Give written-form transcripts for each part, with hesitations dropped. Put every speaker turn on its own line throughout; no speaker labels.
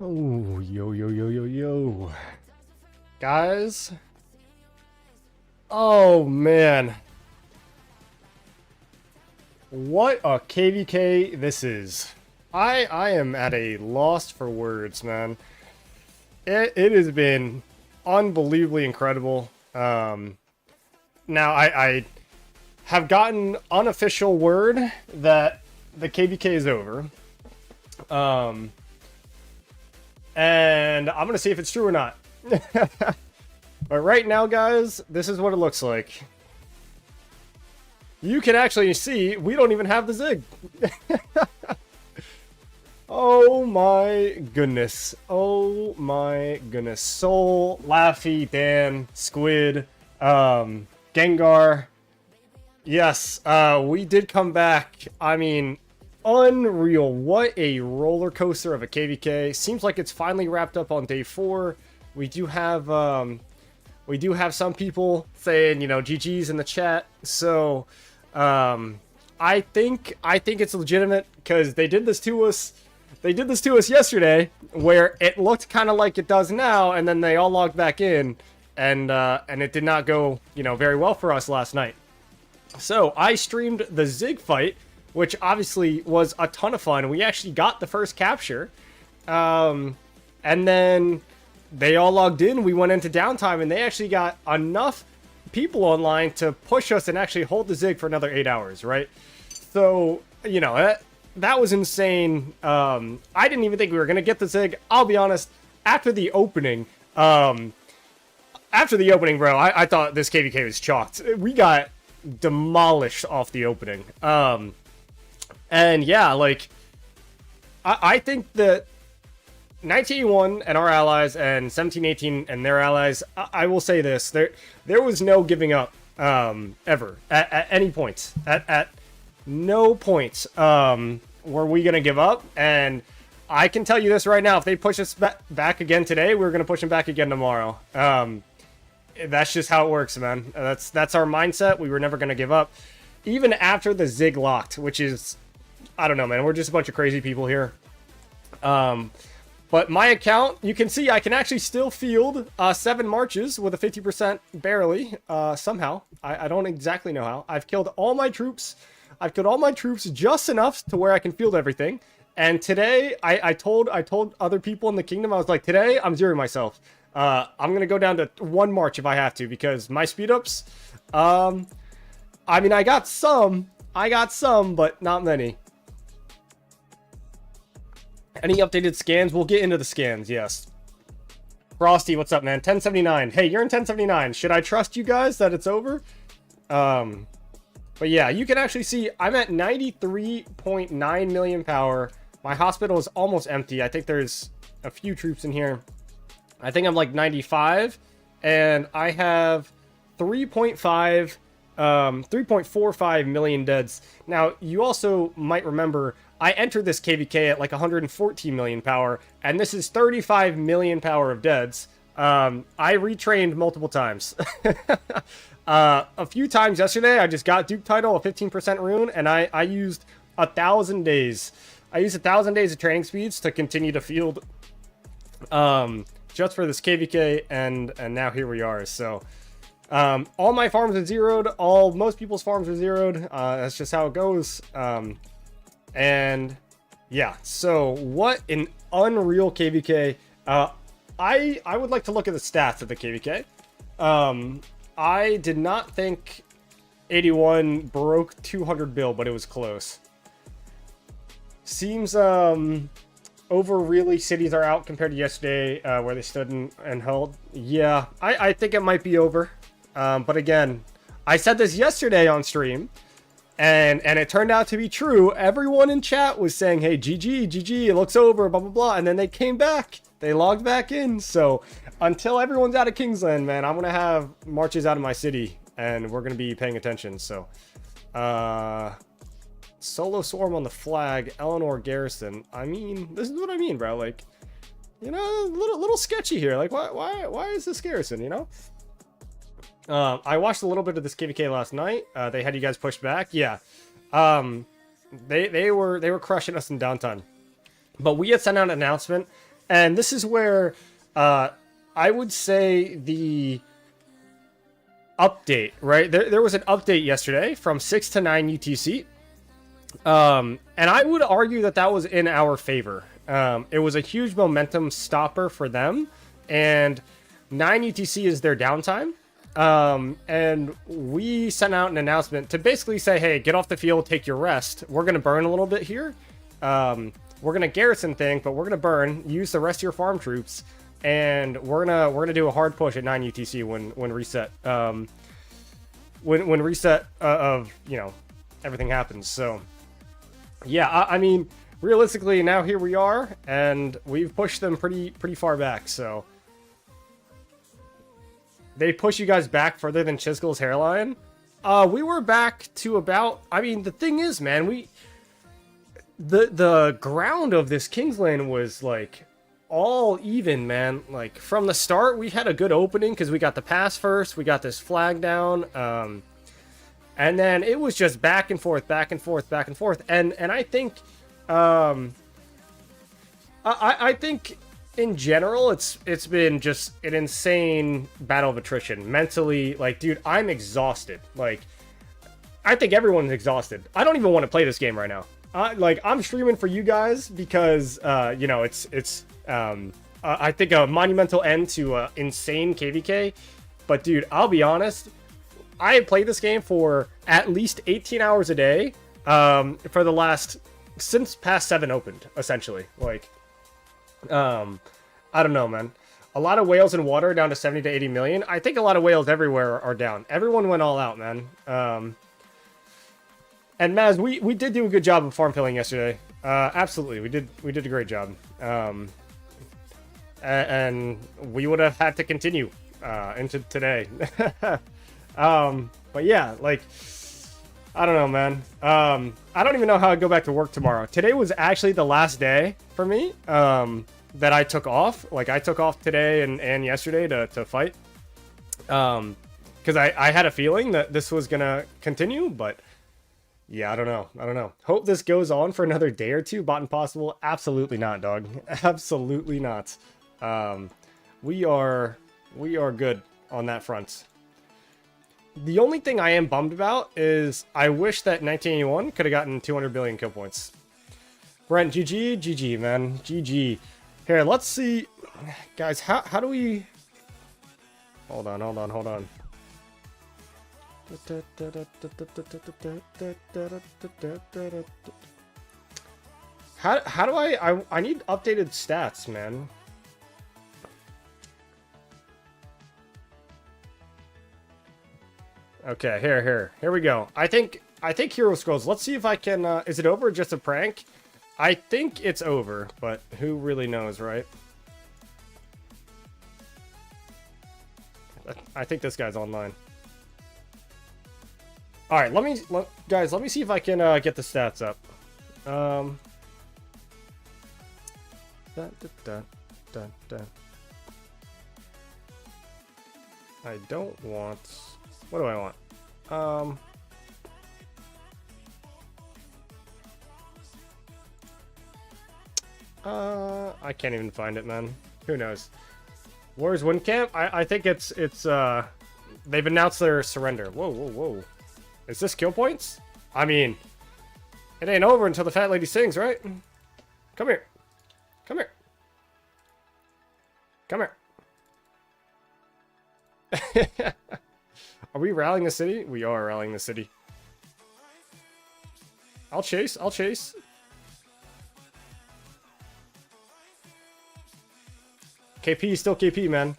Oh, yo. Guys. Oh, man. What a KVK this is. I am at a loss for words, man. It has been unbelievably incredible. Now, I have gotten unofficial word that the KVK is over. And I'm going to see if it's true or not. But right now, guys, this is what it looks like. You can actually see we don't even have the Zig. Oh my goodness. Oh my goodness. Soul, Laffy, Dan, Squid, Gengar. Yes, we did come back. I mean, unreal. What a roller coaster of a KVK. Seems like it's finally wrapped up on day 4. We do have some people saying, you know, GG's in the chat. So, I think it's legitimate because they did this to us. They did this to us yesterday, where it looked kind of like it does now, and then they all logged back in, and it did not go, you know, very well for us last night. So I streamed the Zig fight, which obviously was a ton of fun. We actually got the first capture, and then they all logged in. We went into downtime, and they actually got enough people online to push us and actually hold the Zig for another 8 hours, right? So, you know, that was insane. I didn't even think we were going to get the Zig. I'll be honest, after the opening, bro, I thought this KVK was chalked. We got demolished off the opening. And yeah, like, I think that 1981 and our allies and 1718 and their allies, I will say this, there was no giving up, ever, at any point. At no point, were we going to give up. And I can tell you this right now, if they push us back again today, we're going to push them back again tomorrow. That's just how it works, man. That's our mindset. We were never going to give up. Even after the Zig locked, which is, I don't know, man. We're just a bunch of crazy people here. But my account, you can see I can actually still field 7 marches with a 50% barely, somehow. I don't exactly know how. I've killed all my troops. I've killed all my troops just enough to where I can field everything. And today, I told other people in the kingdom, I was like, today, I'm zeroing myself. I'm going to go down to 1 march if I have to, because my speed ups, I mean, I got some, but not many. Any updated scans? We'll get into the scans, yes. Frosty, what's up, man? 1079. Hey, you're in 1079. Should I trust you guys that it's over? But yeah, you can actually see I'm at 93.9 million power. My hospital is almost empty. I think there's a few troops in here. I think I'm like 95. And I have 3.45 million deads. Now, you also might remember I entered this KVK at like 114 million power, and this is 35 million power of deads. I retrained multiple times. A few times yesterday, I just got Duke title, a 15% rune, and I used 1,000 days. I used 1,000 days of training speeds to continue to field just for this KVK, and now here we are. So all my farms are zeroed. Most people's farms are zeroed. That's just how it goes. And yeah, so what an unreal KVK. I would like to look at the stats of the KVK. I did not think 81 broke 200 bill, but it was close. Seems over really cities are out compared to yesterday, where they stood and held. Yeah, I think it might be over. But again, I said this yesterday on stream. And it turned out to be true. Everyone in chat was saying, hey, GG, it looks over, blah, blah, blah. And then they came back. They logged back in. So until everyone's out of Kingsland, man, I'm going to have marches out of my city. And we're going to be paying attention. So, Solo Swarm on the flag, Eleanor Garrison. I mean, this is what I mean, bro. Like, you know, a little sketchy here. Like, why is this Garrison, you know? I watched a little bit of this KVK last night. They had you guys pushed back. Yeah. They were crushing us in downtime. But we had sent out an announcement And this is where I would say the update, right? There was an update yesterday from 6 to 9 UTC. And I would argue that that was in our favor. It was a huge momentum stopper for them. And 9 UTC is their downtime. And we sent out an announcement to basically say, hey, get off the field, take your rest. We're going to burn a little bit here. We're going to garrison thing, but we're going to burn, use the rest of your farm troops. And we're gonna do a hard push at 9 UTC when reset when reset of, you know, everything happens. So yeah, I mean, realistically now here we are, and we've pushed them pretty far back. So they push you guys back further than Chisgle's hairline. We were back to about, I mean, the thing is, man, the ground of this Kingsland was like all even, man. Like from the start we had a good opening because we got the pass first, we got this flag down, and then it was just back and forth, back and forth, back and forth. And I think I think in general it's been just an insane battle of attrition mentally. Like, dude, I'm exhausted. Like, I think everyone's exhausted. I don't even want to play this game right now. Like, I'm streaming for you guys because you know, it's I think a monumental end to insane KVK. But dude, I'll be honest, I have played this game for at least 18 hours a day for the last, since past 7 opened, essentially. Like, I don't know, man. A lot of whales in water down to 70 to 80 million. I think a lot of whales everywhere are down. Everyone went all out, man. And Maz, we did do a good job of farm filling yesterday. Absolutely, we did a great job. And we would have had to continue into today. But yeah, like, I don't know, man. I don't even know how I'd go back to work tomorrow. Today was actually the last day for me that I took off. Like, I took off today and yesterday to fight. Because I had a feeling that this was gonna continue, but yeah, I don't know. Hope this goes on for another day or two. Bot Impossible? Absolutely not, dog. Absolutely not. We are good on that front. The only thing I am bummed about is I wish that 1981 could have gotten 200 billion kill points. Brent, GG, man. GG. Here, let's see. Guys, how do we... Hold on. How do I need updated stats, man. Okay, here we go. I think Hero Scrolls. Let's see if I can. Is it over? Or just a prank? I think it's over, but who really knows, right? I think this guy's online. All right, guys, let me see if I can get the stats up. I don't want. What do I want? I can't even find it, man. Who knows? Where's Windcamp? I think it's they've announced their surrender. Whoa. Is this kill points? I mean, it ain't over until the fat lady sings, right? Come here. Are we rallying the city? We are rallying the city. I'll chase. KP, still KP, man.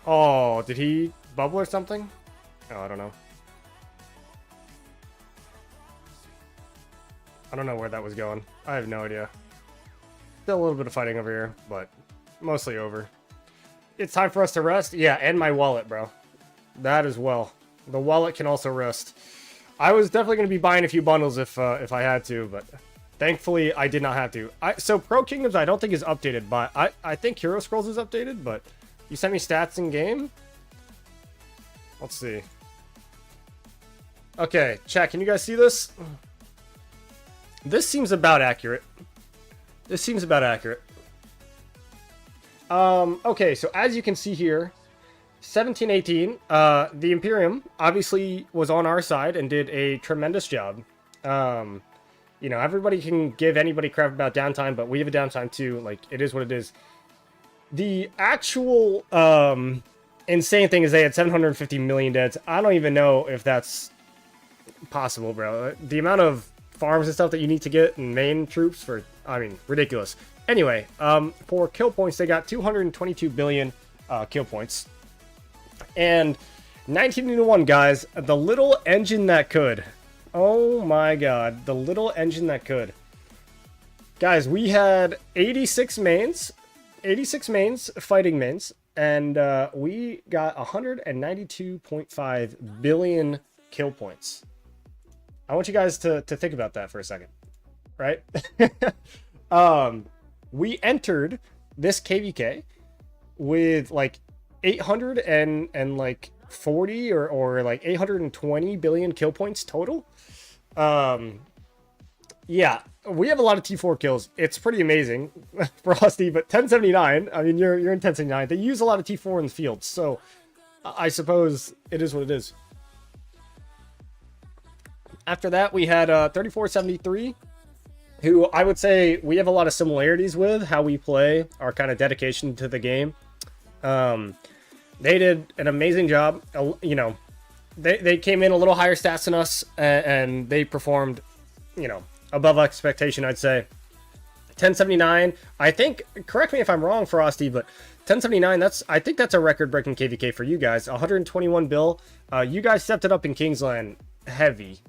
Oh, did he bubble or something? Oh, I don't know. I don't know where that was going. I have no idea. Still a little bit of fighting over here, but mostly over. It's time for us to rest. Yeah, and my wallet, bro. That as well. The wallet can also rest. I was definitely going to be buying a few bundles if I had to, but thankfully I did not have to. So Pro Kingdoms I don't think is updated, but I think Hero Scrolls is updated, but you sent me stats in game? Let's see. Okay, chat, can you guys see this? This seems about accurate. This seems about accurate. Okay, so as you can see here, 1718, the Imperium obviously was on our side and did a tremendous job. You know, everybody can give anybody crap about downtime, but we have a downtime too. Like, it is what it is. The actual, insane thing is they had 750 million deads. I don't even know if that's possible, bro. The amount of farms and stuff that you need to get and main troops for, I mean, ridiculous. Anyway, for kill points, they got 222 billion kill points. And 19-1, guys, the little engine that could. Oh my god, the little engine that could. Guys, we had 86 mains, fighting mains, and we got 192.5 billion kill points. I want you guys to think about that for a second, right? We entered this KVK with like 800 and like 40 or like 820 billion kill points total. Yeah, we have a lot of T4 kills. It's pretty amazing for Frosty, but 1079, I mean, you're in 1079. They use a lot of T4 in the field, so I suppose it is what it is. After that, we had 3473, who I would say we have a lot of similarities with how we play, our kind of dedication to the game. They did an amazing job. You know, they came in a little higher stats than us, and they performed, you know, above expectation, I'd say. 1079, I think, correct me if I'm wrong, Frosty, but 1079, I think that's a record-breaking KVK for you guys. 121 bill. You guys stepped it up in Kingsland heavy.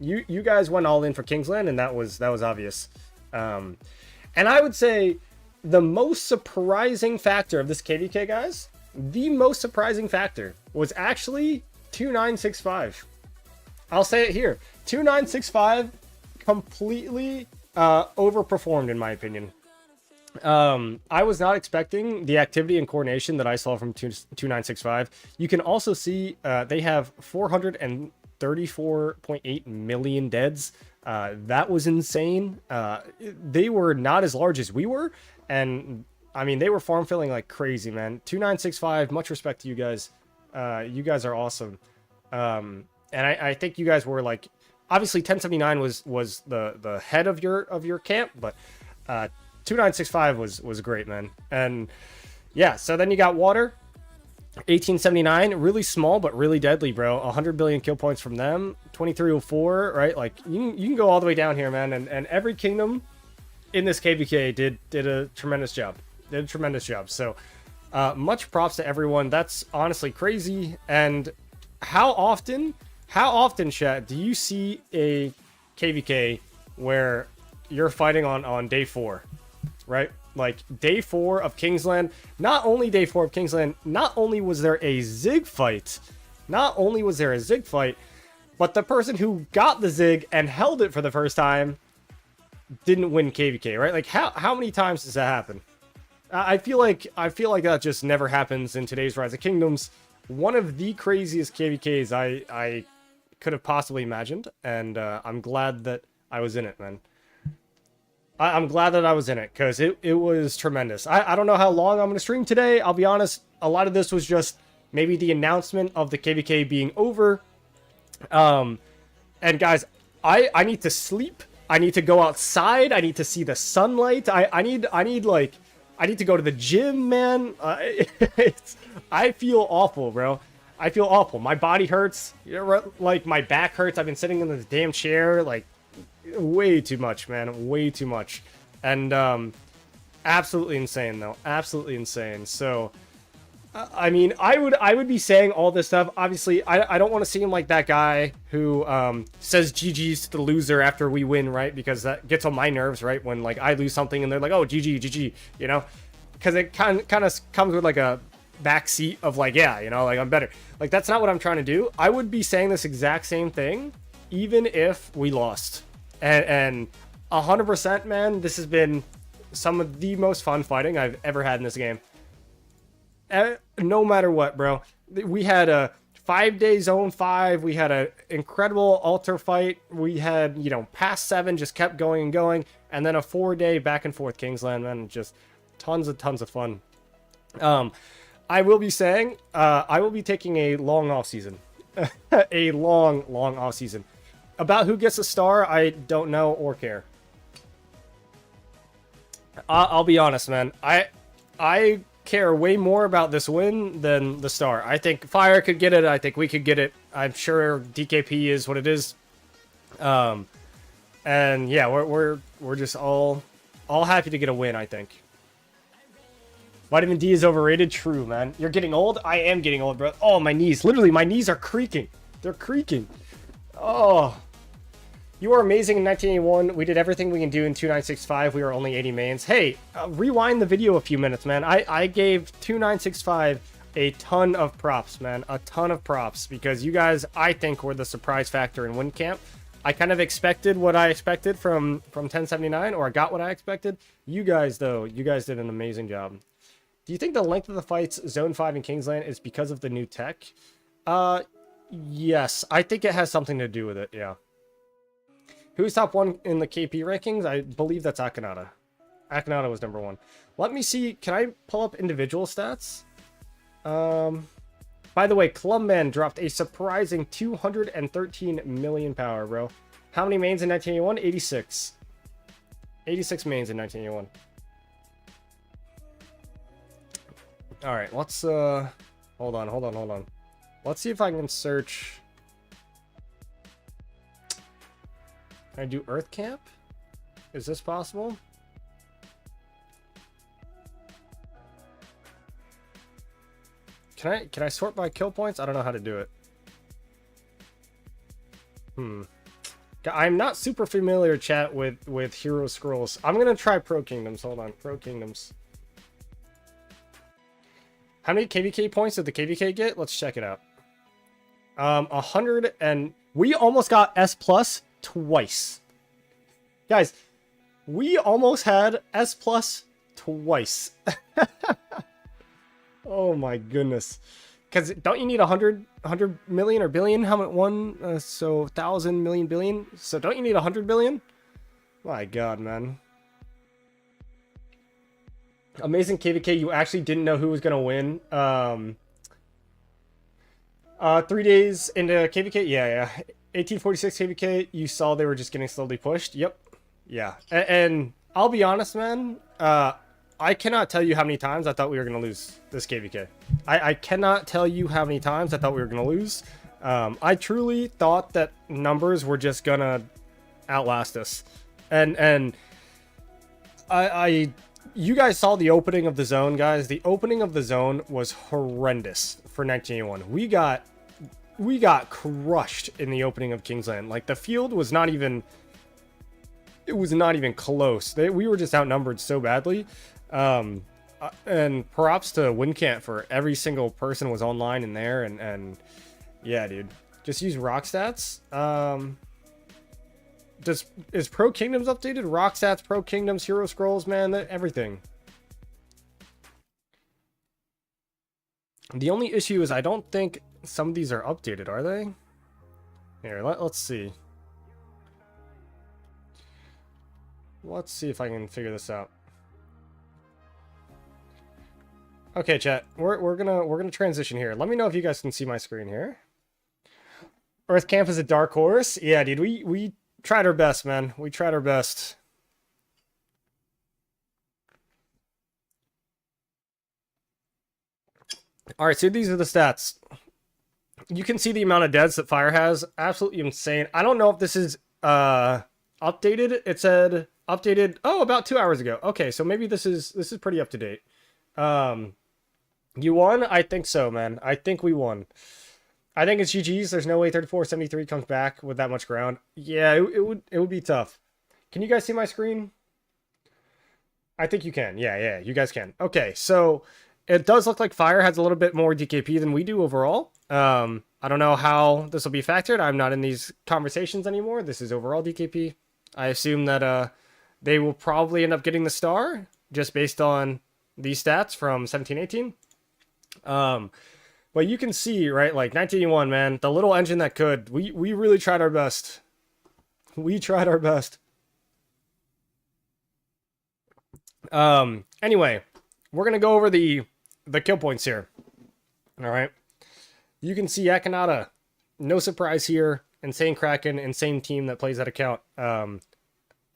You guys went all in for Kingsland, and that was obvious. And I would say the most surprising factor of this KVK, guys, the most surprising factor was actually 2965. I'll say it here. 2965 completely overperformed, in my opinion. I was not expecting the activity and coordination that I saw from 2965. You can also see they have 434.8 million deads. That was insane. They were not as large as we were, and I mean, they were farm filling like crazy, man. 2965, much respect to you guys. You guys are awesome. And I think you guys were like, obviously 1079 was the head of your camp, but 2965 was great, man. And yeah, so then you got water. 1879, really small but really deadly, bro. 100 billion kill points from them. 2304, right? Like you can go all the way down here, man. And every kingdom in this KVK did a tremendous job. So much props to everyone. That's honestly crazy. And how often, chat, do you see a KVK where you're fighting on day 4, right? Like day 4 of Kingsland. Not only day 4 of Kingsland, not only was there a Zig fight, but the person who got the Zig and held it for the first time didn't win KVK, right? Like how many times does that happen? I feel like that just never happens in today's Rise of Kingdoms. One of the craziest KVKs I could have possibly imagined, and I'm glad that I was in it, man. I'm glad that I was in it, because it was tremendous. I don't know how long I'm going to stream today. I'll be honest, a lot of this was just maybe the announcement of the KVK being over. And guys, I need to sleep. I need to go outside. I need to see the sunlight. I need to go to the gym, man. I feel awful, bro. I feel awful. My body hurts. Like, my back hurts. I've been sitting in this damn chair, like, way too much, man. Way too much. And, absolutely insane, though. Absolutely insane. So, I mean, I would be saying all this stuff. Obviously, I don't want to seem like that guy who says GG's to the loser after we win, right? Because that gets on my nerves, right? When like I lose something and they're like, "Oh, GG," you know? Because it kind of comes with like a backseat of like, yeah, you know, like I'm better. Like that's not what I'm trying to do. I would be saying this exact same thing even if we lost. And 100%, man, this has been some of the most fun fighting I've ever had in this game. No matter what, bro. We had 5-day zone 5. We had an incredible altar fight. We had, you know, past 7 just kept going and going. And then a 4-day back and forth Kingsland, man. Just tons of fun. I will be saying, I will be taking a long off season. A long off season. About who gets a star, I don't know or care. I'll be honest, man. I care way more about this win than the star. I think Fire could get it. I think we could get it. I'm sure DKP is what it is. And yeah, we're just all happy to get a win, I think. Vitamin D is overrated. True, man. You're getting old? I am getting old, bro. Oh, my knees. Literally, my knees are creaking. They're creaking. Oh. You are amazing in 1981. We did everything we can do in 2965. We were only 80 mains. Hey, rewind the video a few minutes, man. I gave 2965 a ton of props, man. A ton of props. Because you guys, I think, were the surprise factor in win camp. I kind of expected what I expected from 1079. Or I got what I expected. You guys, though, you guys did an amazing job. Do you think the length of the fights, Zone 5 and Kingsland, is because of the new tech? Yes. I think it has something to do with it, yeah. Who's top 1 in the KP rankings? I believe that's Akanata. Akanata was number 1. Let me see. Can I pull up individual stats? By the way, Clubman dropped a surprising 213 million power, bro. How many mains in 1981? 86. 86 mains in 1981. All right, let's hold on. Let's see if I can search. Can I do Earth Camp? Is this possible? Can I sort by kill points? I don't know how to do it. I'm not super familiar, chat, with Hero Scrolls. I'm gonna try Pro Kingdoms. Hold on, Pro Kingdoms. How many KVK points did the KVK get? Let's check it out. 100, and we almost got S plus twice. Guys, we almost had S plus twice. Oh my goodness. Because don't you need 100 million or billion? How much? One, so 1,000 million billion. So don't you need 100 billion? My God, man. Amazing KVK, you actually didn't know who was going to win. 3 days into KVK? Yeah. 1846 KVK, you saw they were just getting slowly pushed. Yep. Yeah. And I'll be honest, man. I cannot tell you how many times I thought we were going to lose this KVK. I cannot tell you how many times I thought we were going to lose. I truly thought that numbers were just going to outlast us. And you guys saw the opening of the zone, guys. The opening of the zone was horrendous for 1981. We got crushed in the opening of Kingsland. Like, the field was not even... It was not even close. We were just outnumbered so badly. And props to WinCamp for every single person was online in there. And yeah, dude. Just use rock stats. Is Pro Kingdoms updated? Rock stats, Pro Kingdoms, Hero Scrolls, man, everything. The only issue is I don't think some of these are updated, are they? Here, let's see. Let's see if I can figure this out. Okay, chat. We're gonna transition here. Let me know if you guys can see my screen here. Earth Camp is a dark horse. Yeah, dude. We tried our best, man. We tried our best. All right, so these are the stats. You can see the amount of deaths that Fire has. Absolutely insane. I don't know if this is updated. It said updated about 2 hours ago. Okay, so maybe this is pretty up to date. You won? I think so, man. I think we won. I think it's GG's. There's no way 3473 comes back with that much ground. Yeah, it would be tough. Can you guys see my screen? I think you can. Yeah, you guys can. Okay, so it does look like Fire has a little bit more DKP than we do overall. I don't know how this will be factored. I'm not in these conversations anymore. This is overall DKP. I assume that they will probably end up getting the star just based on these stats from 1718. But you can see, right, like 1981, man, the little engine that could. We really tried our best. We tried our best. Anyway, we're gonna go over the kill points here. All right. You can see Akinata, no surprise here. Insane Kraken, insane team that plays that account. A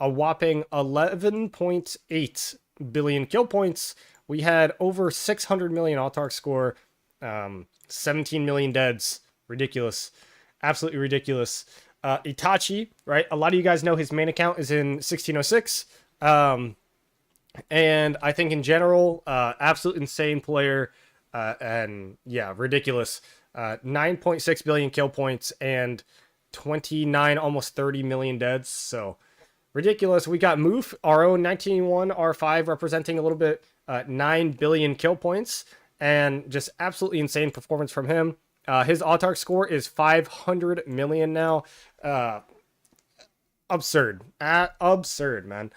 whopping 11.8 billion kill points. We had over 600 million Autark score. 17 million deads. Ridiculous. Absolutely ridiculous. Itachi, right? A lot of you guys know his main account is in 1606. And I think in general, absolute insane player. And yeah, ridiculous. 9.6 billion kill points and 29, almost 30 million deads. So ridiculous. We got Moof, our own 1981 R5, representing a little bit 9 billion kill points. And just absolutely insane performance from him. His Autark score is 500 million now. Absurd. Absurd, man.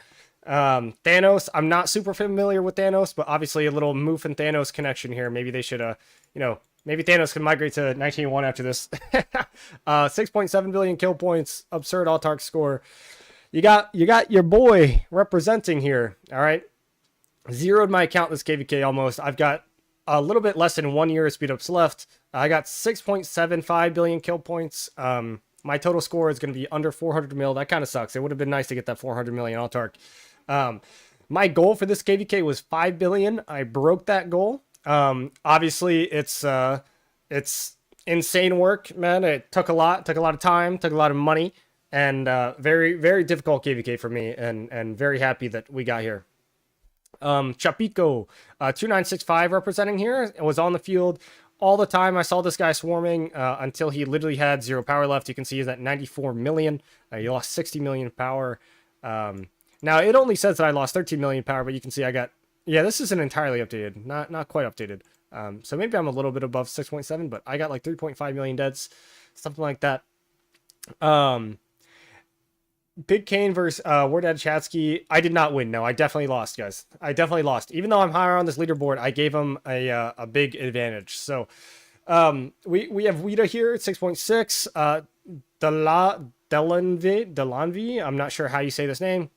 Thanos, I'm not super familiar with Thanos, but obviously a little Moof and Thanos connection here. Maybe they should, maybe Thanos can migrate to 1981 after this. 6.7 billion kill points. Absurd Autark score. You got your boy representing here. All right. Zeroed my account this KVK almost. I've got a little bit less than 1 year of speed ups left. I got 6.75 billion kill points. My total score is going to be under 400 mil. That kind of sucks. It would have been nice to get that 400 million Autark. My goal for this KVK was 5 billion. I broke that goal. Obviously it's insane work, man. It took a lot of time, took a lot of money, and very, very difficult KVK for me, and very happy that we got here. Chapico, 2965 representing here. It was on the field all the time. I saw this guy swarming until he literally had 0 power left. You can see he's at 94 million. He lost 60 million power. Now it only says that I lost 13 million power, but you can see I got, yeah, this isn't entirely updated, not quite updated. So maybe I'm a little bit above 6.7, but I got like 3.5 million deads, something like that. Big Kane versus Wardad Chatsky. I did not win. No, I definitely lost, guys. I definitely lost. Even though I'm higher on this leaderboard, I gave him a big advantage. So we have Wida here at 6.6. Delanvi. I'm not sure how you say this name.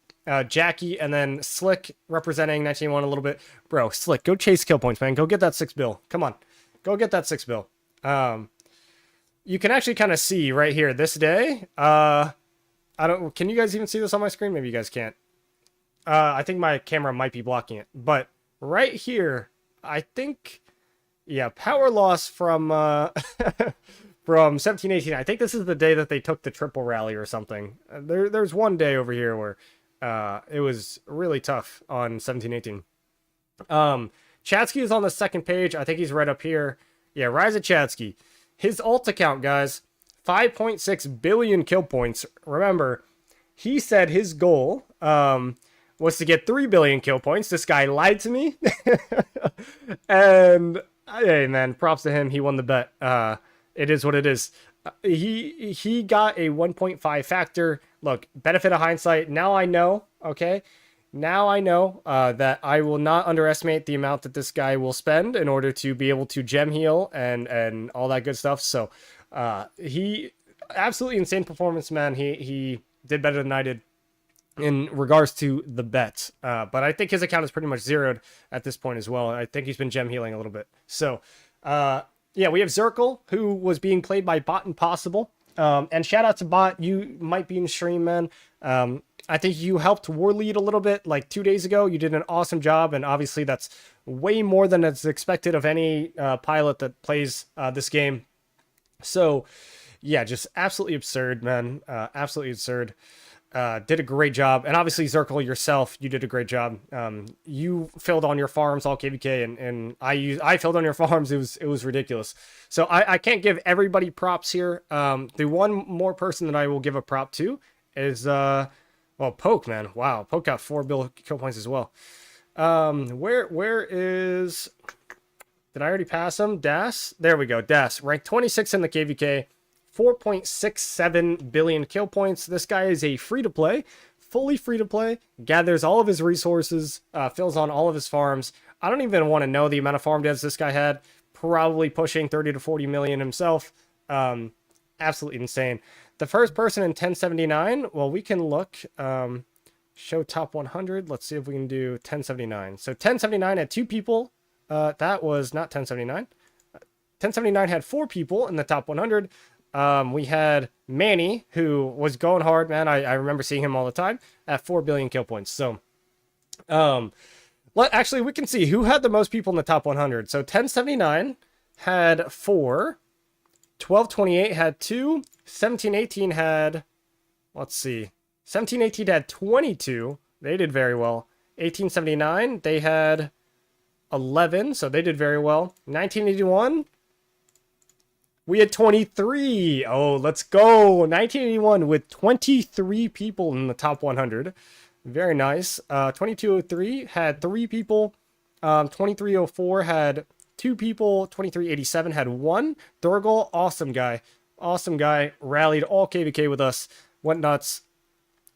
Jackie, and then Slick representing 1981 a little bit. Bro, Slick, go chase kill points, man. Go get that 6 bill. Come on. Go get that 6 bill. You can actually kind of see right here this day. Can you guys even see this on my screen? Maybe you guys can't. I think my camera might be blocking it. But right here, I think, yeah, power loss from from 1718. I think this is the day that they took the triple rally or something. There's one day over here where it was really tough on 1718. Chatsky is on the second page. I think he's right up here. Yeah, Rise of Chatsky. His ult account, guys, 5.6 billion kill points. Remember, he said his goal was to get 3 billion kill points. This guy lied to me. And, hey, man, props to him. He won the bet. It is what it is. He got a 1.5 factor. Look, benefit of hindsight. Now I know, okay? Now I know that I will not underestimate the amount that this guy will spend in order to be able to gem heal and all that good stuff. So he absolutely insane performance, man. He did better than I did in regards to the bet. But I think his account is pretty much zeroed at this point as well. I think he's been gem healing a little bit. So yeah, we have Zirkle, who was being played by Bot Impossible. And shout out to Bot. You might be in stream, man. I think you helped war lead a little bit like 2 days ago. You did an awesome job, and obviously that's way more than is expected of any pilot that plays this game. So, yeah, just absolutely absurd, man. Absolutely absurd. Did a great job. And obviously, Zirkle, yourself, you did a great job. You filled on your farms all KVK, and I filled on your farms. It was ridiculous. So I can't give everybody props here. The one more person that I will give a prop to is well, Poke, man. Wow, Poke got 4 kill points as well. Where is? Did I already pass him? Das? There we go. Das, ranked 26 in the KVK. 4.67 billion kill points. This guy is a free-to-play, fully free-to-play, gathers all of his resources, fills on all of his farms. I don't even want to know the amount of farm devs this guy had. probably pushing 30 to 40 million himself. Absolutely insane. The first person in 1079, well, we can look, show top 100. Let's see if we can do 1079. So 1079 had 2 people. That was not 1079. 1079 had 4 people in the top 100. We had Manny, who was going hard, man. I remember seeing him all the time at 4 billion kill points. So, actually, we can see who had the most people in the top 100. So 1079 had 4. 1228 had 2. 1718 had, let's see, 1718 had 22. They did very well. 1879, they had 11, so they did very well. 1981, we had 23. Oh, let's go. 1981 with 23 people in the top 100. Very nice. 2203 had 3 people. 2304 had 2 people. 2387 had 1. Thurgle, awesome guy. Awesome guy. Rallied all KVK with us. Went nuts.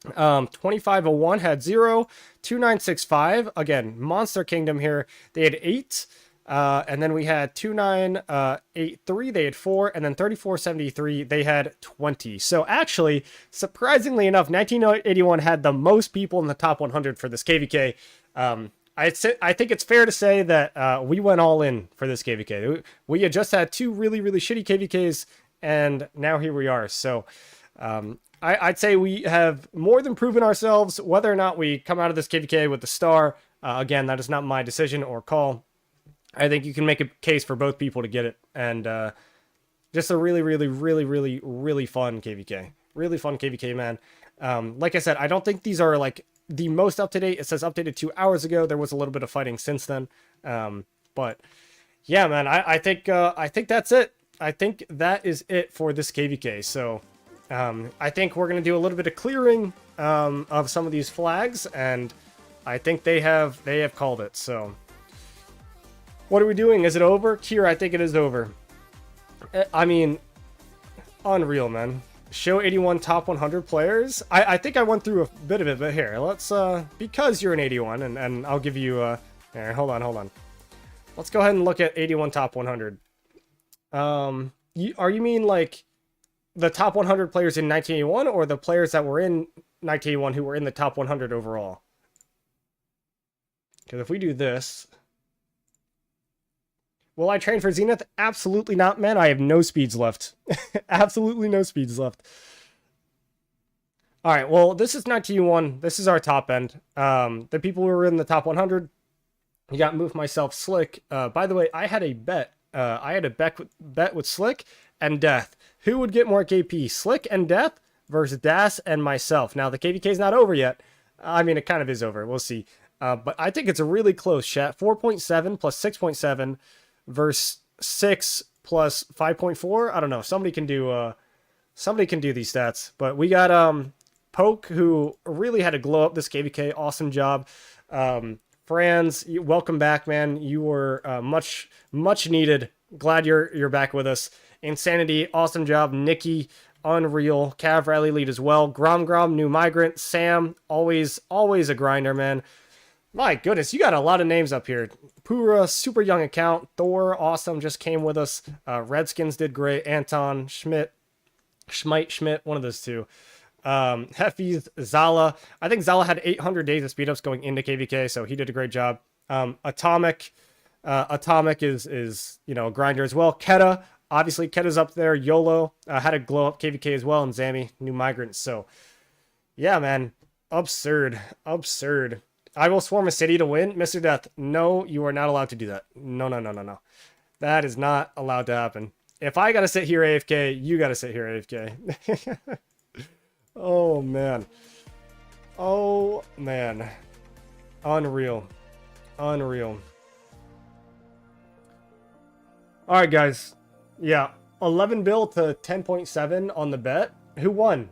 2501 had 0. 2965, again, Monster Kingdom here. They had 8. And then we had 2983, they had 4, and then 3473, they had 20. So actually, surprisingly enough, 1981 had the most people in the top 100 for this KVK. I think it's fair to say that we went all in for this KVK. We had just had 2 really, really shitty KVKs, and now here we are. So I'd say we have more than proven ourselves. Whether or not we come out of this KVK with the star, again, that is not my decision or call. I think you can make a case for both people to get it. And just a really, really, really, really, really fun KVK. Really fun KVK, man. Like I said, I don't think these are like the most up-to-date. It says updated 2 hours ago. There was a little bit of fighting since then. But yeah, man, I think that's it. I think that is it for this KVK. So I think we're going to do a little bit of clearing of some of these flags. And I think they have called it. So what are we doing? Is it over? Kira, I think it is over. I mean, unreal, man. Show 81 top 100 players. I think I went through a bit of it, but here, let's, because you're an 81, and I'll give you, here, hold on. Let's go ahead and look at 81 top 100. Are you mean, like, the top 100 players in 1981, or the players that were in 1981 who were in the top 100 overall? Because if we do this... Will I train for Zenith? Absolutely not, man. I have no speeds left. Absolutely no speeds left. All right, well, this is 1901. This is our top end. The people who were in the top 100, you got Move Myself, Slick. By the way, I had a bet. I had a bet with Slick and Death. Who would get more KP, Slick and Death versus Das and myself? Now, the KVK is not over yet. I mean, it kind of is over. We'll see. But I think it's a really close chat. 4.7 plus 6.7. Verse 6 plus 5.4. I don't know. Somebody can do these stats. But we got Poke, who really had to glow up this KVK. Awesome job. Franz, welcome back, man. You were much needed. Glad you're back with us. Insanity, awesome job. Nikki, unreal. Cav Rally lead as well. Grom, new migrant. Sam, always a grinder, man. My goodness, you got a lot of names up here. Pura, super young account. Thor, awesome, just came with us. Redskins did great. Anton, Schmidt, one of those two. Heffies, Zala. I think Zala had 800 days of speed ups going into KVK, so he did a great job. Atomic is a grinder as well. Keta, obviously Keta's up there. YOLO had a glow up KVK as well, and Zammy, new migrants. So yeah, man, absurd. I will swarm a city to win. Mr. Death, no, you are not allowed to do that. No. That is not allowed to happen. If I got to sit here AFK, you got to sit here AFK. Oh, man. Unreal. All right, guys. Yeah, 11 bill to 10.7 on the bet. Who won?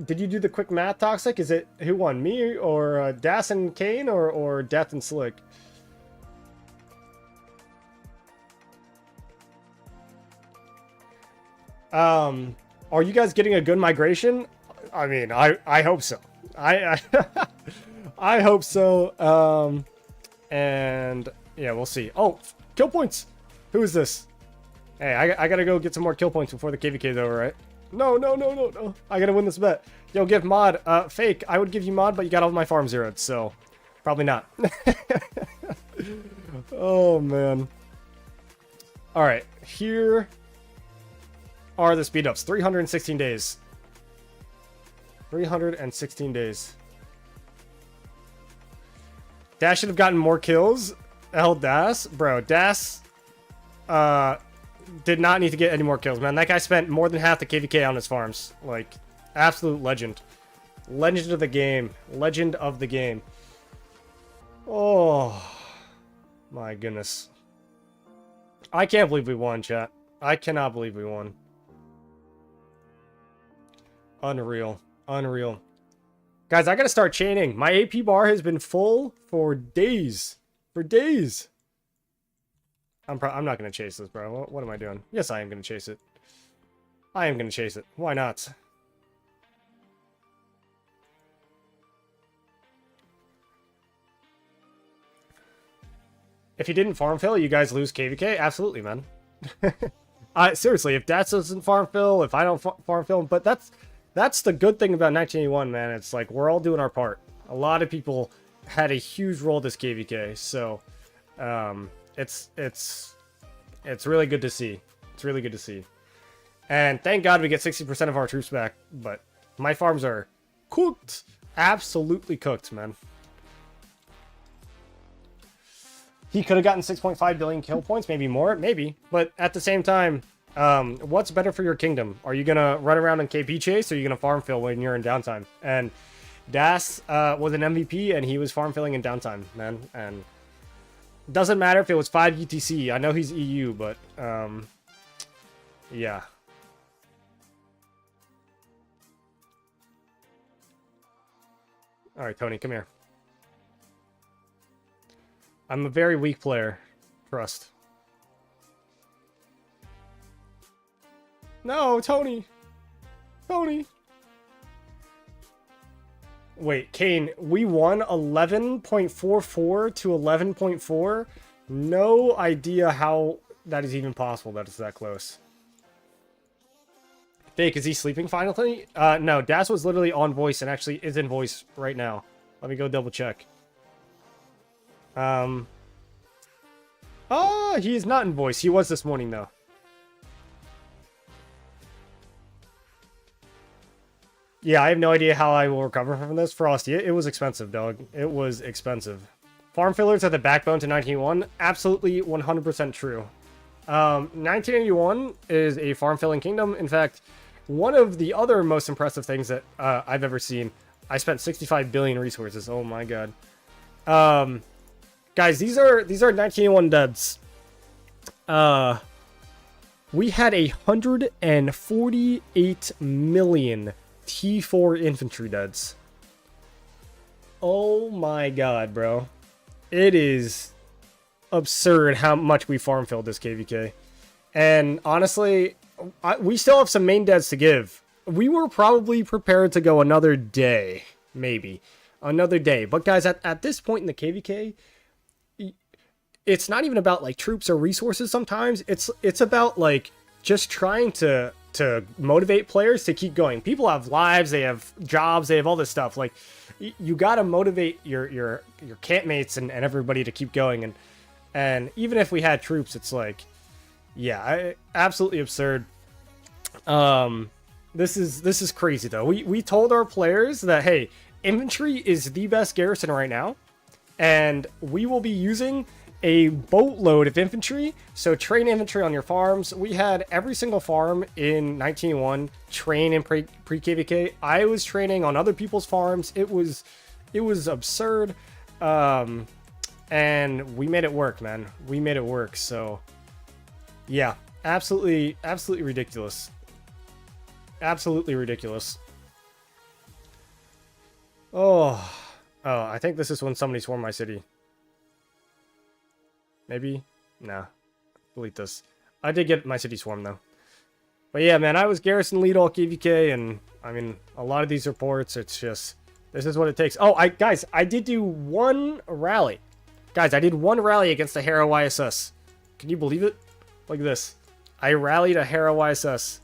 Did you do the quick math, Toxic? Is it who won, me or Das and Kane or Death and Slick? Are you guys getting a good migration? I mean, I hope so. I hope so. And yeah, we'll see. Oh, kill points. Who is this? Hey, I gotta go get some more kill points before the KVK is over, right? No, no, no, no, no. I gotta win this bet. Yo, give mod. Fake. I would give you mod, but you got all my farm zeroed, so probably not. Oh, man. All right. Here are the speed ups. 316 days. 316 days. Dash should have gotten more kills. Hell, Das. Bro, Das did not need to get any more kills, man. That guy spent more than half the KVK on his farms. Like, absolute legend. Legend of the game. Legend of the game. Oh, my goodness. I can't believe we won, chat. I cannot believe we won. Unreal. Unreal. Guys, I gotta start chaining. My AP bar has been full for days. For days. I'm not gonna chase this, bro. What am I doing? Yes, I am gonna chase it. I am gonna chase it. Why not? If you didn't farm fill, you guys lose KVK? Absolutely, man. Seriously, if Dats doesn't farm fill, if I don't farm fill, but that's the good thing about 1981, man. It's like we're all doing our part. A lot of people had a huge role this KVK, so it's really good to see. It's really good to see. And thank God we get 60% of our troops back, but my farms are cooked. Absolutely cooked, man. He could have gotten 6.5 billion kill points, maybe more, maybe. But at the same time, what's better for your kingdom? Are you going to run around and KP chase, or are you going to farm fill when you're in downtime? And Das was an MVP, and he was farm filling in downtime, man. And doesn't matter if it was 5 UTC. I know he's EU, but yeah. All right, Tony, come here. I'm a very weak player. Trust. No, Tony. Tony. Wait, Kane, we won 11.44 to 11.4? No idea how that is even possible that it's that close. Fake, is he sleeping finally? No, Das was literally on voice and actually is in voice right now. Let me go double check. Oh, he is not in voice. He was this morning, though. Yeah, I have no idea how I will recover from this. Frosty, it was expensive, dog. It was expensive. Farm fillers are the backbone to 1981. Absolutely 100% true. 1981 is a farm filling kingdom. In fact, one of the other most impressive things that I've ever seen. I spent 65 billion resources. Oh my god. Guys, these are 1981 duds. We had 148 million T4 infantry duds. Oh my god, bro. It is absurd how much we farm filled this KVK. And honestly, we still have some main deads to give. We were probably prepared to go another day. Maybe. Another day. But guys, at this point in the KVK, it's not even about like troops or resources sometimes. It's about like just trying to motivate players to keep going. People have lives, they have jobs, they have all this stuff. Like you gotta motivate your campmates and everybody to keep going. And even if we had troops, it's like, yeah, absolutely absurd. This is crazy though. We told our players that, hey, infantry is the best garrison right now, and we will be using a boatload of infantry, so train infantry on your farms. We had every single farm in 1901 train in pre-KVK. I was training on other people's farms. It was absurd, and we made it work, man. We made it work. So yeah, absolutely ridiculous. Absolutely ridiculous. Oh, I think this is when somebody swarmed my city. Maybe? Nah. Delete this. I did get my city swarm, though. But yeah, man, I was garrison lead all KVK, and, I mean, a lot of these reports, it's just, this is what it takes. Oh, guys, I did do one rally. Guys, I did one rally against the Harrow YSS. Can you believe it? Look at this. I rallied a Hera YSS.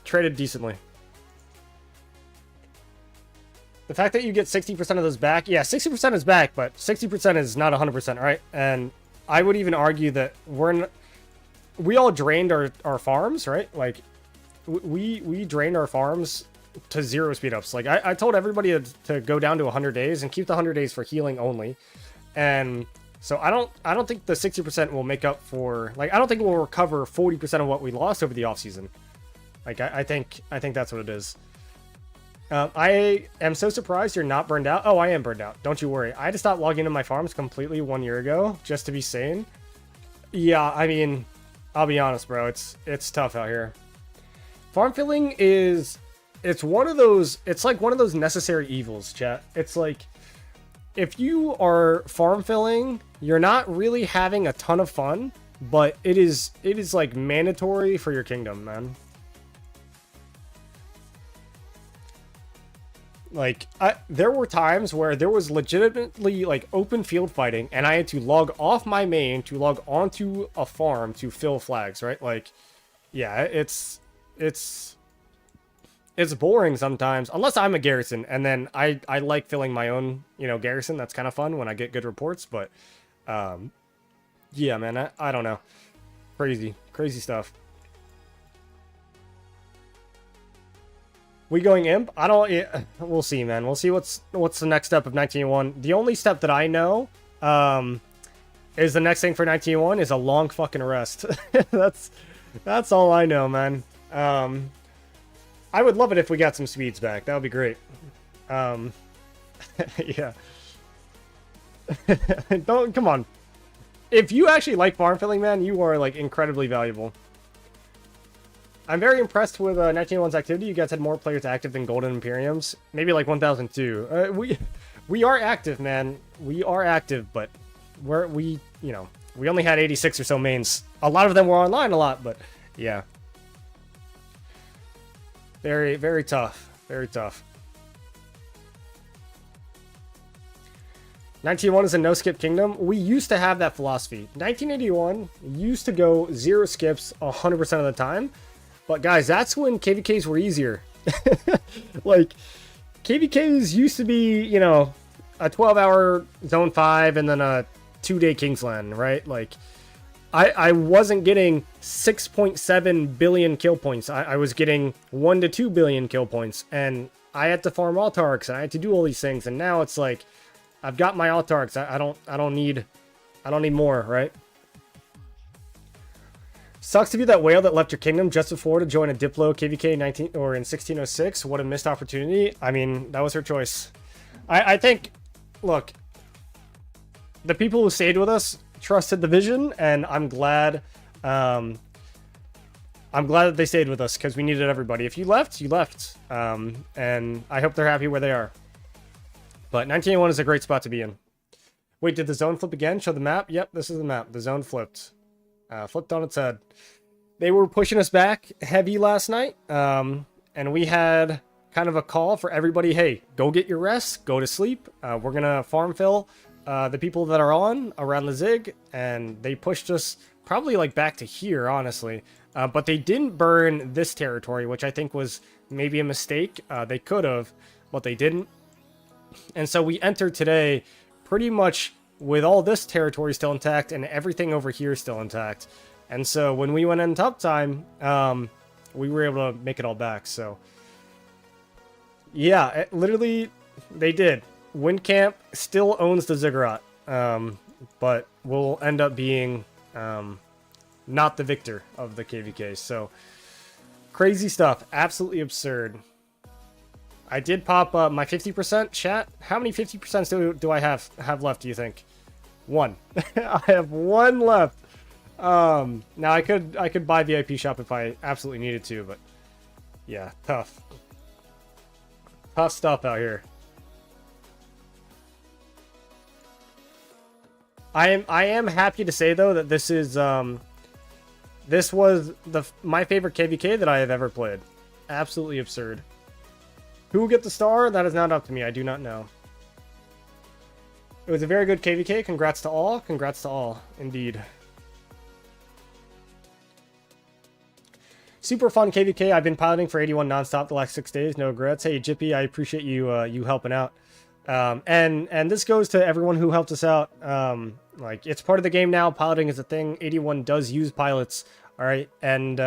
Traded decently. The fact that you get 60% of those back, yeah, 60% is back, but 60% is not 100%, right? And I would even argue that we all drained our farms, right? Like, we drained our farms to 0 speed ups. Like, I told everybody to go down to 100 days and keep the 100 days for healing only. And so I don't think the 60% will make up for, like, I don't think we'll recover 40% of what we lost over the offseason. Like, I think that's what it is. I am so surprised you're not burned out. Oh, I am burned out. Don't you worry. I had to stop logging into my farms completely 1 year ago just to be sane. Yeah, I mean, I'll be honest, bro. It's tough out here. Farm filling it's one of those, it's like one of those necessary evils, chat. It's like, if you are farm filling, you're not really having a ton of fun, but it is like mandatory for your kingdom, man. Like, there were times where there was legitimately, like, open field fighting, and I had to log off my main to log onto a farm to fill flags, right? Like, yeah, it's boring sometimes, unless I'm a garrison, and then I like filling my own, garrison. That's kind of fun when I get good reports, but, yeah, man, I don't know. Crazy stuff. We going imp? I don't. We'll see, man. We'll see what's the next step of 1901. The only step that I know, is the next thing for 1901 is a long fucking rest. That's all I know, man. I would love it if we got some speeds back. That would be great. Yeah. Come on. If you actually like farm filling, man, you are, like, incredibly valuable. I'm very impressed with 1901's activity. You guys had more players active than Golden Imperiums. Maybe like 1002. We are active, man. We are active, but we only had 86 or so mains. A lot of them were online a lot, but yeah. Very, very tough. Very tough. 1901 is a no-skip kingdom. We used to have that philosophy. 1981 used to go 0 skips 100% of the time. But guys, that's when KVKs were easier. Like, KVKs used to be, a 12-hour Zone 5 and then a 2-day KINGSLAND, right? Like, I wasn't getting 6.7 billion kill points. I was getting 1 to 2 billion kill points. And I had to farm autarchs, and I had to do all these things. And now it's like, I've got my autarchs. I don't need more, right? Sucks to be that whale that left your kingdom just before to join a Diplo KVK in 1606. What a missed opportunity. I mean, that was her choice. I think, look, the people who stayed with us trusted the vision, and I'm glad that they stayed with us because we needed everybody. If you left, you left. And I hope they're happy where they are. But 1981 is a great spot to be in. Wait, did the zone flip again? Show the map? Yep, this is the map. The zone flipped. Flipped on its head. They were pushing us back heavy last night, and we had kind of a call for everybody, hey, go get your rest, go to sleep. We're going to farm fill the people that are on around the Zig, and they pushed us probably like back to here, honestly. But they didn't burn this territory, which I think was maybe a mistake. They could have, but they didn't. And so we entered today pretty much with all this territory still intact and everything over here still intact. And so when we went in top time, we were able to make it all back. So yeah, literally they did. Windcamp still owns the Ziggurat, but will end up being not the victor of the KVK. So crazy stuff. Absolutely absurd. I did pop my 50% chat. How many 50% do I have left, do you think? 1. I have 1 left. Now I could buy VIP shop if I absolutely needed to, but yeah, tough stuff out here. I am happy to say though that this is this was my favorite KVK that I have ever played. Absolutely absurd. Who will get the star? That is not up to me. I do not know. It was a very good KVK. Congrats to all. Congrats to all, indeed. Super fun KVK. I've been piloting for 81 nonstop the last 6 days. No regrets. Hey, Jippy, I appreciate you you helping out. And this goes to everyone who helped us out. Like, it's part of the game now. Piloting is a thing. 81 does use pilots. All right. And,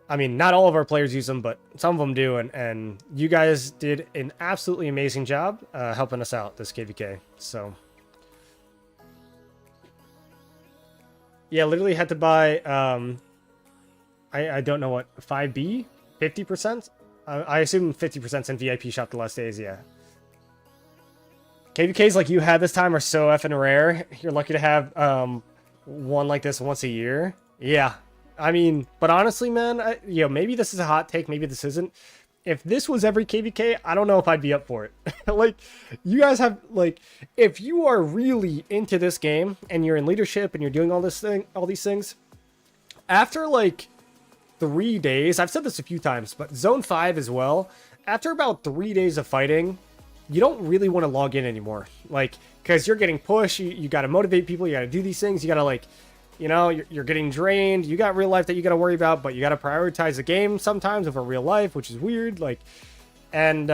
I mean, not all of our players use them, but some of them do. And you guys did an absolutely amazing job helping us out this KVK. So, yeah, literally had to buy, I don't know what, 5B? 50%? I assume 50% in VIP shop the last days, yeah. KVKs like you had this time are so effing rare. You're lucky to have one like this once a year. Yeah. I mean, but honestly, man, you know, maybe this is a hot take, maybe this isn't. If this was every KVK, I don't know if I'd be up for it. Like, you guys have, like, if you are really into this game and you're in leadership and you're doing all these things, after like 3 days, I've said this a few times, but Zone 5 as well, after about 3 days of fighting, you don't really want to log in anymore. Like, because you're getting pushed, you got to motivate people, you got to do these things, you got to, like, you know, you're getting drained. You got real life that you got to worry about, but you got to prioritize the game sometimes over real life, which is weird. Like, and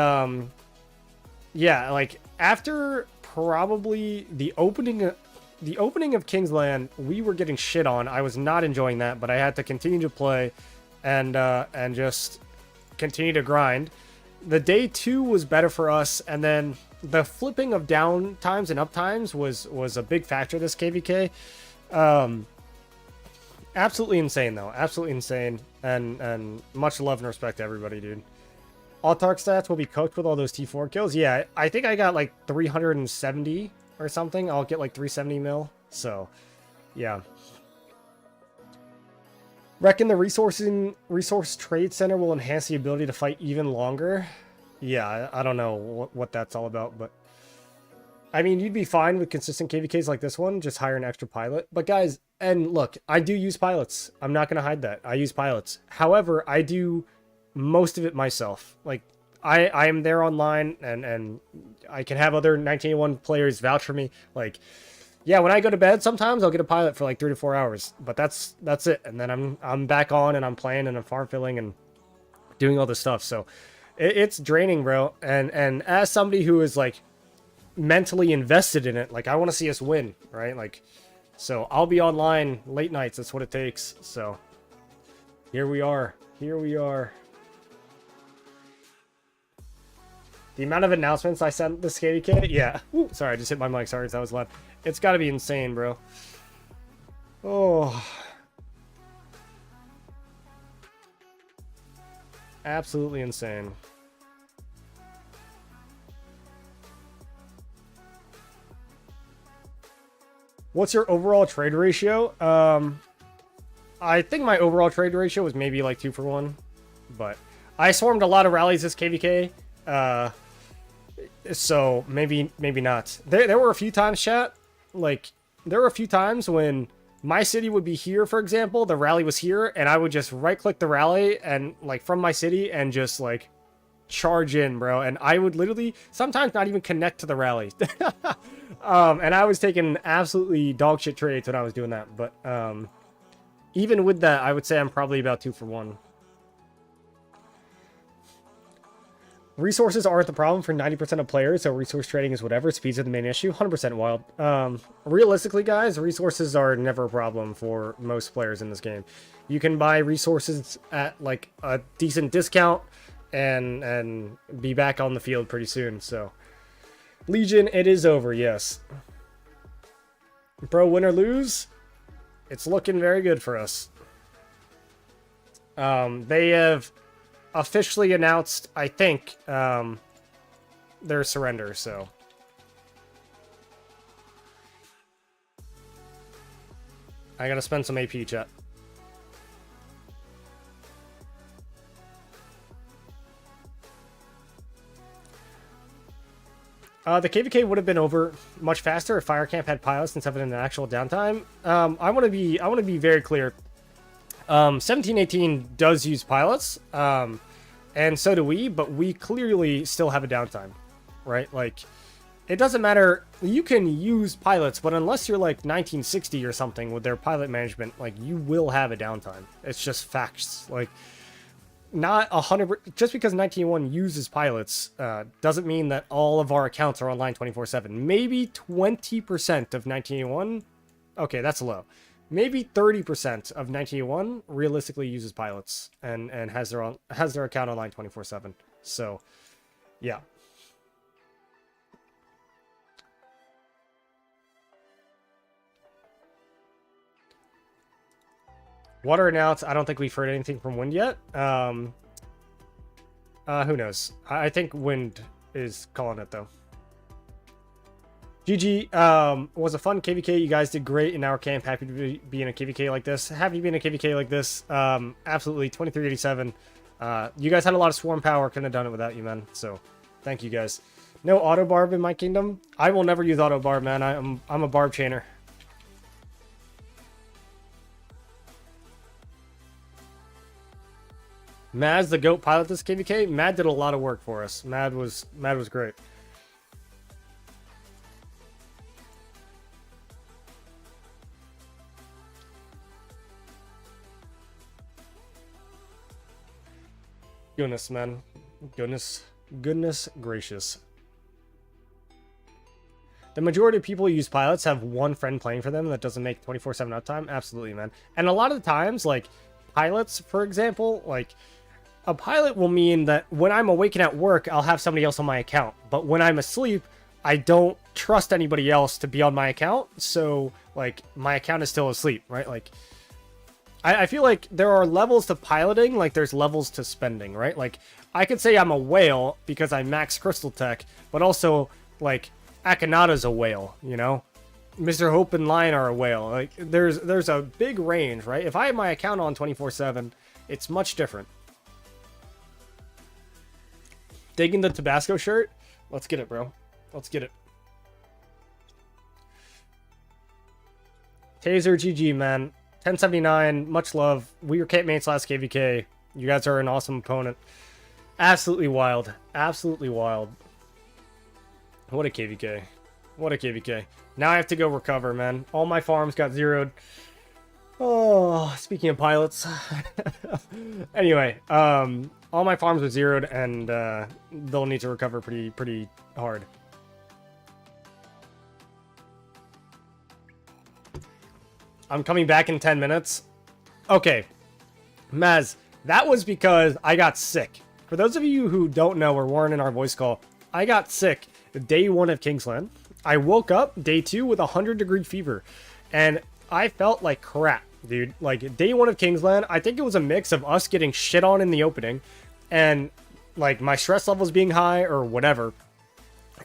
yeah, like after probably the opening of KINGSLAND, we were getting shit on. I was not enjoying that, but I had to continue to play and just continue to grind. The day 2 was better for us, and then the flipping of down times and up times was a big factor this KVK. Absolutely insane though, absolutely insane, and much love and respect to everybody, dude. All Tark stats will be cooked with all those T4 kills. Yeah, I think I got like 370 or something. I'll get like 370 mil. So, yeah. Reckon the resource trade center will enhance the ability to fight even longer. Yeah, I don't know what that's all about, but I mean, you'd be fine with consistent KVKs like this one, just hire an extra pilot. But guys, and look, I do use pilots. I'm not going to hide that. I use pilots. However, I do most of it myself. Like, I am there online, and I can have other 1981 players vouch for me. Like, yeah, when I go to bed, sometimes I'll get a pilot for like 3 to 4 hours. But that's it. And then I'm back on, and I'm playing, and I'm farm filling, and doing all this stuff. So it's draining, bro. And as somebody who is like mentally invested in it, like, I want to see us win, right? Like, so I'll be online late nights. That's what it takes. So here we are. The amount of announcements I sent this KVK, yeah. Ooh, sorry, I just hit my mic. Sorry, that was loud. It's got to be insane, bro. Oh, absolutely insane. What's your overall trade ratio? I think my overall trade ratio was maybe like 2 for 1, but I swarmed a lot of rallies this KVK, so maybe not. There were a few times, chat, like, there were a few times when my city would be here, for example, the rally was here, and I would just right-click the rally, and, like, from my city, and just, like, charge in, bro, and I would literally sometimes not even connect to the rally. And I was taking absolutely dog shit trades when I was doing that, but even with that, I would say I'm probably about 2 for 1. Resources aren't the problem for 90% of players, so resource trading is whatever. Speeds are the main issue. 100% wild. Realistically, guys, resources are never a problem for most players in this game. You can buy resources at like a decent discount and be back on the field pretty soon. So, Legion, it is over, yes. Bro, win or lose, it's looking very good for us. They have officially announced, I think, their surrender, so. I gotta spend some AP, chat. The KVK would have been over much faster if Fire Camp had pilots instead of an actual downtime. I want to be very clear. 1718 does use pilots, and so do we, but we clearly still have a downtime, right? Like, it doesn't matter. You can use pilots, but unless you're like 1960 or something with their pilot management, like you will have a downtime. It's just facts. Like not 100. Just because 1901 uses pilots doesn't mean that all of our accounts are online 24/7. Maybe 20% of 1901. Okay, that's low. Maybe 30% of 1901 realistically uses pilots and has their account online 24/7. So, yeah. Water announced. I don't think we've heard anything from Wind yet. Who knows? I think Wind is calling it though. GG, was a fun KVK. You guys did great in our camp. Happy to be in a KVK like this. Happy to be in a KVK like this. Absolutely, 2387. You guys had a lot of swarm power. Couldn't have done it without you, man. So, thank you guys. No auto barb in my kingdom. I will never use auto barb, man. I'm a barb chainer. Mad's the GOAT pilot this KVK. Mad did a lot of work for us. Mad was great. Goodness, man. Goodness gracious. The majority of people who use pilots have one friend playing for them. That doesn't make 24/7 uptime. Absolutely, man. And a lot of the times, like pilots, for example, like a pilot will mean that when I'm awake and at work, I'll have somebody else on my account. But when I'm asleep, I don't trust anybody else to be on my account. So, like, my account is still asleep, right? Like, I feel like there are levels to piloting, like there's levels to spending, right? Like, I could say I'm a whale because I max crystal tech, but also, like, Akanata's a whale, you know? Mr. Hope and Lion are a whale. Like, there's a big range, right? If I have my account on 24/7, it's much different. Digging the Tabasco shirt? Let's get it, bro. Let's get it. Taser GG, man. 1079, much love. We were campmates last KVK. You guys are an awesome opponent. Absolutely wild. Absolutely wild. What a KVK. What a KVK. Now I have to go recover, man. All my farms got zeroed. Oh, speaking of pilots. Anyway, all my farms were zeroed, and they'll need to recover pretty hard. I'm coming back in 10 minutes. Okay, Maz, that was because I got sick. For those of you who don't know or weren't in our voice call, I got sick day 1 of KINGSLAND. I woke up day 2 with a 100-degree fever, and I felt like crap, dude. Like, day 1 of KINGSLAND, I think it was a mix of us getting shit on in the opening, and, like, my stress levels being high or whatever.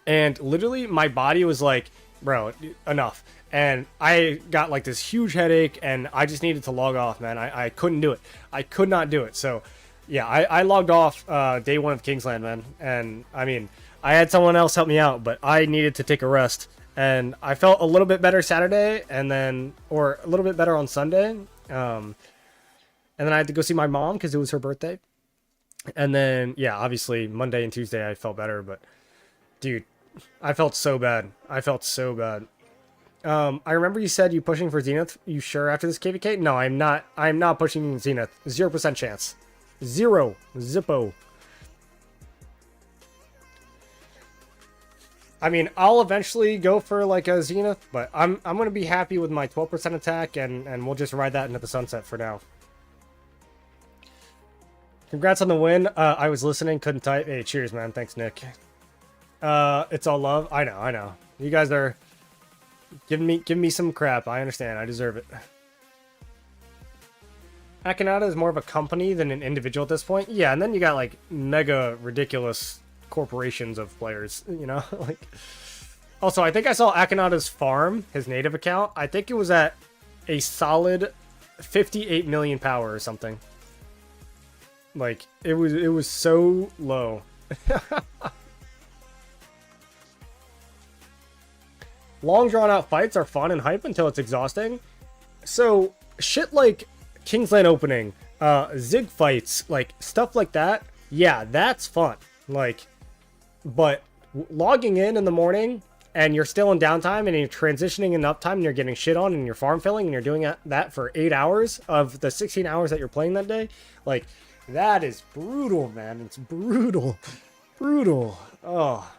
And literally, my body was like, bro, enough. And I got, like, this huge headache, and I just needed to log off, man. I couldn't do it. I could not do it. So, yeah, I logged off day 1 of KINGSLAND, man. And, I mean, I had someone else help me out, but I needed to take a rest. And I felt a little bit better Saturday, and then, or a little bit better on Sunday. And then I had to go see my mom because it was her birthday. And then, yeah, obviously Monday and Tuesday I felt better, but dude, I felt so bad. I felt so bad. I remember you said you pushing for Zenith. You sure after this KVK? No, I'm not. I'm not pushing Zenith. 0% chance. Zero. Zippo. I mean, I'll eventually go for like a Zenith, but I'm gonna be happy with my 12% attack, and we'll just ride that into the sunset for now. Congrats on the win. I was listening, couldn't type. Hey, cheers, man. Thanks, Nick. It's all love. I know. You guys are giving me some crap. I understand. I deserve it. Akanata is more of a company than an individual at this point. Yeah, and then you got like mega ridiculous corporations of players, you know? Like, also, I think I saw Akanata's farm, his native account. I think it was at a solid 58 million power or something. Like, it was so low. Long drawn out fights are fun and hype until it's exhausting. So shit like KINGSLAND opening, Zig fights, like stuff like that, yeah, that's fun. Like, but logging in the morning and you're still in downtime and you're transitioning in uptime and you're getting shit on and you're farm filling and you're doing that for 8 hours of the 16 hours that you're playing that day, like, that is brutal, man. It's brutal. Brutal. Oh.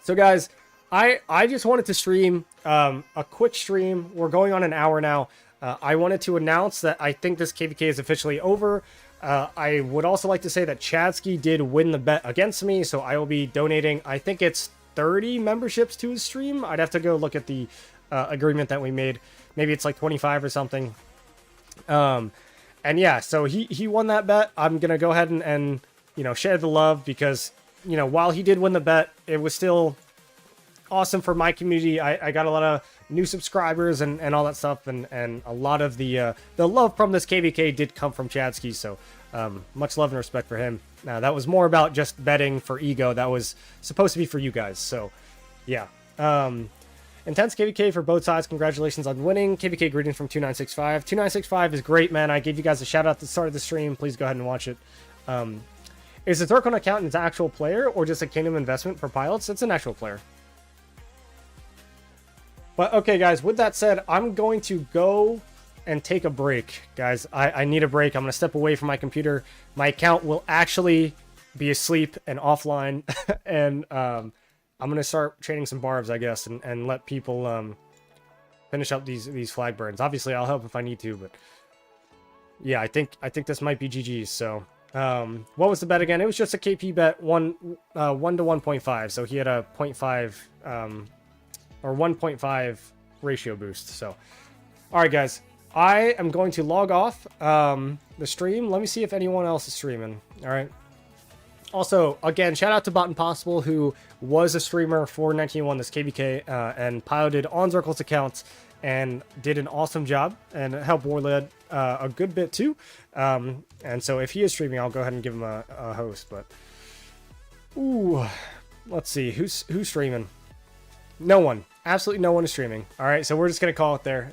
So, guys, I just wanted to stream a quick stream. We're going on an hour now. I wanted to announce that I think this KVK is officially over. I would also like to say that Chadsky did win the bet against me, so I will be donating, I think it's 30 memberships to his stream. I'd have to go look at the agreement that we made. Maybe it's like 25 or something. And yeah, so he won that bet. I'm going to go ahead and, you know, share the love because, you know, while he did win the bet, it was still awesome for my community. I got a lot of new subscribers and all that stuff, and a lot of the love from this KVK did come from Chadsky, so much love and respect for him. Now, that was more about just betting for ego. That was supposed to be for you guys, so yeah. Intense KVK for both sides. Congratulations on winning. KVK greetings from 2965. 2965 is great, man. I gave you guys a shout out at the start of the stream. Please go ahead and watch it. Is the Zircon account an actual player or just a Kingdom investment for pilots? It's an actual player. But okay, guys, with that said, I'm going to go and take a break, guys. I need a break. I'm going to step away from my computer. My account will actually be asleep and offline, and I'm going to start trading some barbs, I guess, and let people finish up these flag burns. Obviously, I'll help if I need to, but yeah, I think this might be GG's. So, what was the bet again? It was just a KP bet, 1 to 1.5. So he had a 0.5 or 1.5 ratio boost. So, all right, guys, I am going to log off the stream. Let me see if anyone else is streaming. All right. Also, again, shout out to Bot Impossible, who was a streamer for 1901 this KBK and piloted on Zircle's accounts and did an awesome job and helped Warled a good bit too. And so if he is streaming, I'll go ahead and give him a host. But ooh, let's see who's streaming. No one. Absolutely no one is streaming. All right, so we're just going to call it there.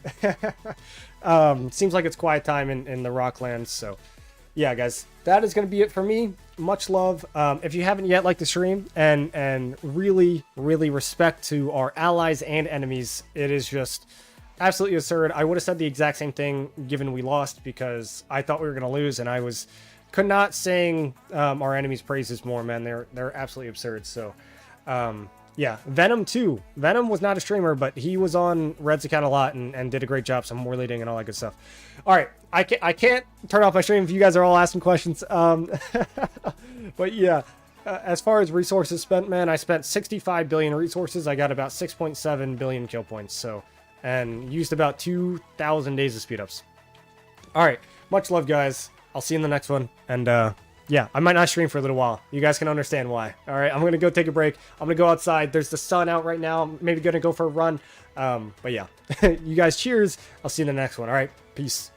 Seems like it's quiet time in the Rocklands. So, yeah, guys, that is going to be it for me. Much love. If you haven't yet liked the stream, and really, really respect to our allies and enemies, it is just absolutely absurd. I would have said the exact same thing given we lost because I thought we were going to lose, and I could not sing our enemies' praises more, man. They're absolutely absurd. So, yeah, Venom too. Venom was not a streamer, but he was on Red's account a lot and did a great job. Some war leading and all that good stuff. All right, I can't turn off my stream if you guys are all asking questions. But yeah, as far as resources spent, man, I spent 65 billion resources. I got about 6.7 billion kill points. So, and used about 2,000 days of speed ups. All right, much love, guys. I'll see you in the next one. And yeah, I might not stream for a little while. You guys can understand why. All right, I'm going to go take a break. I'm going to go outside. There's the sun out right now. I'm maybe going to go for a run. But yeah, you guys, cheers. I'll see you in the next one. All right, peace.